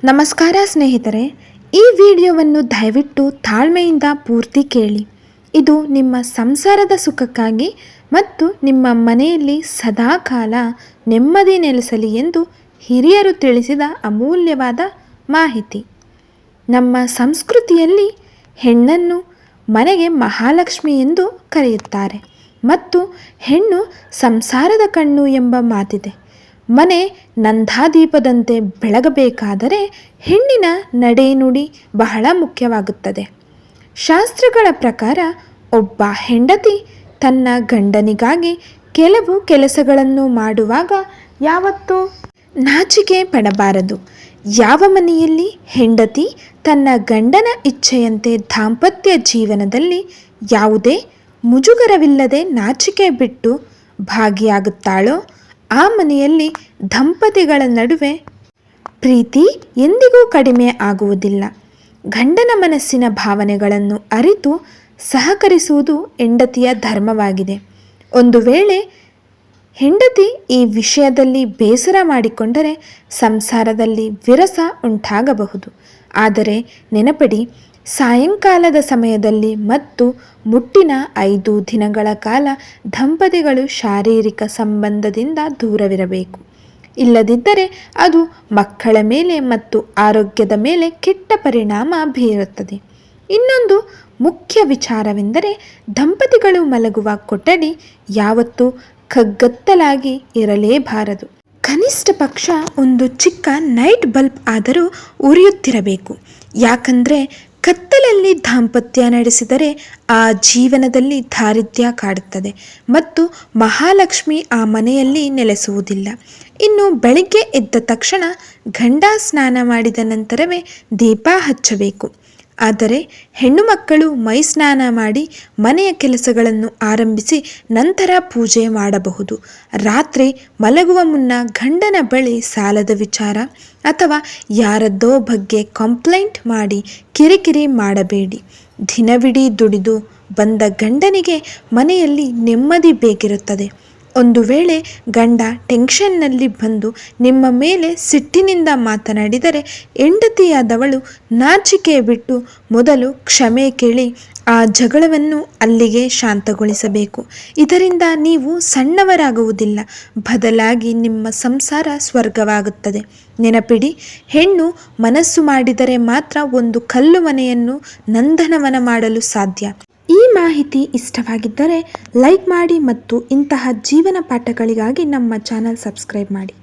ನಮಸ್ಕಾರ ಸ್ನೇಹಿತರೆ, ಈ ವಿಡಿಯೋವನ್ನು ದಯವಿಟ್ಟು ತಾಳ್ಮೆಯಿಂದ ಪೂರ್ತಿ ಕೇಳಿ. ಇದು ನಿಮ್ಮ ಸಂಸಾರದ ಸುಖಕ್ಕಾಗಿ ಮತ್ತು ನಿಮ್ಮ ಮನೆಯಲ್ಲಿ ಸದಾಕಾಲ ನೆಮ್ಮದಿ ನೆಲೆಸಲಿ ಎಂದು ಹಿರಿಯರು ತಿಳಿಸಿದ ಅಮೂಲ್ಯವಾದ ಮಾಹಿತಿ. ನಮ್ಮ ಸಂಸ್ಕೃತಿಯಲ್ಲಿ ಹೆಣ್ಣನ್ನು ಮನೆಗೆ ಮಹಾಲಕ್ಷ್ಮಿ ಎಂದು ಕರೆಯುತ್ತಾರೆ ಮತ್ತು ಹೆಣ್ಣು ಸಂಸಾರದ ಕಣ್ಣು ಎಂಬ ಮಾತಿದೆ. ಮನೆ ನಂದಾದೀಪದಂತೆ ಬೆಳಗಬೇಕಾದರೆ ಹೆಣ್ಣಿನ ನಡೆನುಡಿ ಬಹಳ ಮುಖ್ಯವಾಗುತ್ತದೆ. ಶಾಸ್ತ್ರಗಳ ಪ್ರಕಾರ ಒಬ್ಬ ಹೆಂಡತಿ ತನ್ನ ಗಂಡನಿಗಾಗಿ ಕೆಲವು ಕೆಲಸಗಳನ್ನು ಮಾಡುವಾಗ ಯಾವತ್ತೂ ನಾಚಿಕೆ ಪಡಬಾರದು. ಯಾವ ಮನೆಯಲ್ಲಿ ಹೆಂಡತಿ ತನ್ನ ಗಂಡನ ಇಚ್ಛೆಯಂತೆ ದಾಂಪತ್ಯ ಜೀವನದಲ್ಲಿ ಯಾವುದೇ ಮುಜುಗರವಿಲ್ಲದೆ ನಾಚಿಕೆ ಬಿಟ್ಟು ಭಾಗಿಯಾಗುತ್ತಾಳೋ ಆ ಮನೆಯಲ್ಲಿ ದಂಪತಿಗಳ ನಡುವೆ ಪ್ರೀತಿ ಎಂದಿಗೂ ಕಡಿಮೆ ಆಗುವುದಿಲ್ಲ. ಗಂಡನ ಮನಸ್ಸಿನ ಭಾವನೆಗಳನ್ನು ಅರಿತು ಸಹಕರಿಸುವುದು ಹೆಂಡತಿಯ ಧರ್ಮವಾಗಿದೆ. ಒಂದು ವೇಳೆ ಹೆಂಡತಿ ಈ ವಿಷಯದಲ್ಲಿ ಬೇಸರ ಮಾಡಿಕೊಂಡರೆ ಸಂಸಾರದಲ್ಲಿ ವಿರಸ ಉಂಟಾಗಬಹುದು. ಆದರೆ ನೆನಪಿಡಿ, ಸಾಯಂಕಾಲದ ಸಮಯದಲ್ಲಿ ಮತ್ತು ಮುಟ್ಟಿನ 5 ದಿನಗಳ ಕಾಲ ದಂಪತಿಗಳು ಶಾರೀರಿಕ ಸಂಬಂಧದಿಂದ ದೂರವಿರಬೇಕು. ಇಲ್ಲದಿದ್ದರೆ ಅದು ಮಕ್ಕಳ ಮೇಲೆ ಮತ್ತು ಆರೋಗ್ಯದ ಮೇಲೆ ಕೆಟ್ಟ ಪರಿಣಾಮ ಬೀರುತ್ತದೆ. ಇನ್ನೊಂದು ಮುಖ್ಯ ವಿಚಾರವೆಂದರೆ ದಂಪತಿಗಳು ಮಲಗುವ ಕೊಠಡಿ ಯಾವತ್ತೂ ಕಗ್ಗತ್ತಲಾಗಿ ಇರಲೇಬಾರದು. ಕನಿಷ್ಠ ಪಕ್ಷ ಒಂದು ಚಿಕ್ಕ ನೈಟ್ ಬಲ್ಬ್ ಆದರೂ ಉರಿಯುತ್ತಿರಬೇಕು. ಯಾಕಂದರೆ ಕತ್ತಲಲ್ಲಿ ದಾಂಪತ್ಯ ನಡೆಸಿದರೆ ಆ ಜೀವನದಲ್ಲಿ ದಾರಿದ್ರ್ಯ ಕಾಡುತ್ತದೆ ಮತ್ತು ಮಹಾಲಕ್ಷ್ಮಿ ಆ ಮನೆಯಲ್ಲಿ ನೆಲೆಸುವುದಿಲ್ಲ. ಇನ್ನು ಬೆಳಿಗ್ಗೆ ಎದ್ದ ತಕ್ಷಣ ಗಂಡ ಸ್ನಾನ ಮಾಡಿದ ನಂತರವೇ ದೀಪ ಹಚ್ಚಬೇಕು. ಆದರೆ ಹೆಣ್ಣು ಮಕ್ಕಳು ಮೈ ಸ್ನಾನ ಮಾಡಿ ಮನೆಯ ಕೆಲಸಗಳನ್ನು ಆರಂಭಿಸಿ ನಂತರ ಪೂಜೆ ಮಾಡಬಹುದು. ರಾತ್ರಿ ಮಲಗುವ ಮುನ್ನ ಗಂಡನ ಬಳಿ ಸಾಲದ ವಿಚಾರ ಅಥವಾ ಯಾರದ್ದೋ ಬಗ್ಗೆ ಕಂಪ್ಲೇಂಟ್ ಮಾಡಿ ಕಿರಿಕಿರಿ ಮಾಡಬೇಡಿ. ದಿನವಿಡೀ ದುಡಿದು ಬಂದ ಗಂಡನಿಗೆ ಮನೆಯಲ್ಲಿ ನೆಮ್ಮದಿ ಬೇಕಿರುತ್ತದೆ. ಒಂದು ವೇಳೆ ಗಂಡ ಟೆನ್ಷನ್ನಲ್ಲಿ ಬಂದು ನಿಮ್ಮ ಮೇಲೆ ಸಿಟ್ಟಿನಿಂದ ಮಾತನಾಡಿದರೆ ಹೆಂಡತಿಯಾದವಳು ನಾಚಿಕೆ ಬಿಟ್ಟು ಮೊದಲು ಕ್ಷಮೆ ಕೇಳಿ ಆ ಜಗಳವನ್ನು ಅಲ್ಲಿಗೆ ಶಾಂತಗೊಳಿಸಬೇಕು. ಇದರಿಂದ ನೀವು ಸಣ್ಣವರಾಗುವುದಿಲ್ಲ, ಬದಲಾಗಿ ನಿಮ್ಮ ಸಂಸಾರ ಸ್ವರ್ಗವಾಗುತ್ತದೆ. ನೆನಪಿಡಿ, ಹೆಣ್ಣು ಮನಸ್ಸು ಮಾಡಿದರೆ ಮಾತ್ರ ಒಂದು ಕಲ್ಲು ಮನೆಯನ್ನು ನಂದನವನ ಮಾಡಲು ಸಾಧ್ಯ. ಈ ಮಾಹಿತಿ ಇಷ್ಟವಾಗಿದ್ದರೆ ಲೈಕ್ ಮಾಡಿ ಮತ್ತು ಇಂತಹ ಜೀವನ ಪಾಠಗಳಿಗಾಗಿ ನಮ್ಮ ಚಾನಲ್ ಸಬ್ಸ್ಕ್ರೈಬ್ ಮಾಡಿ.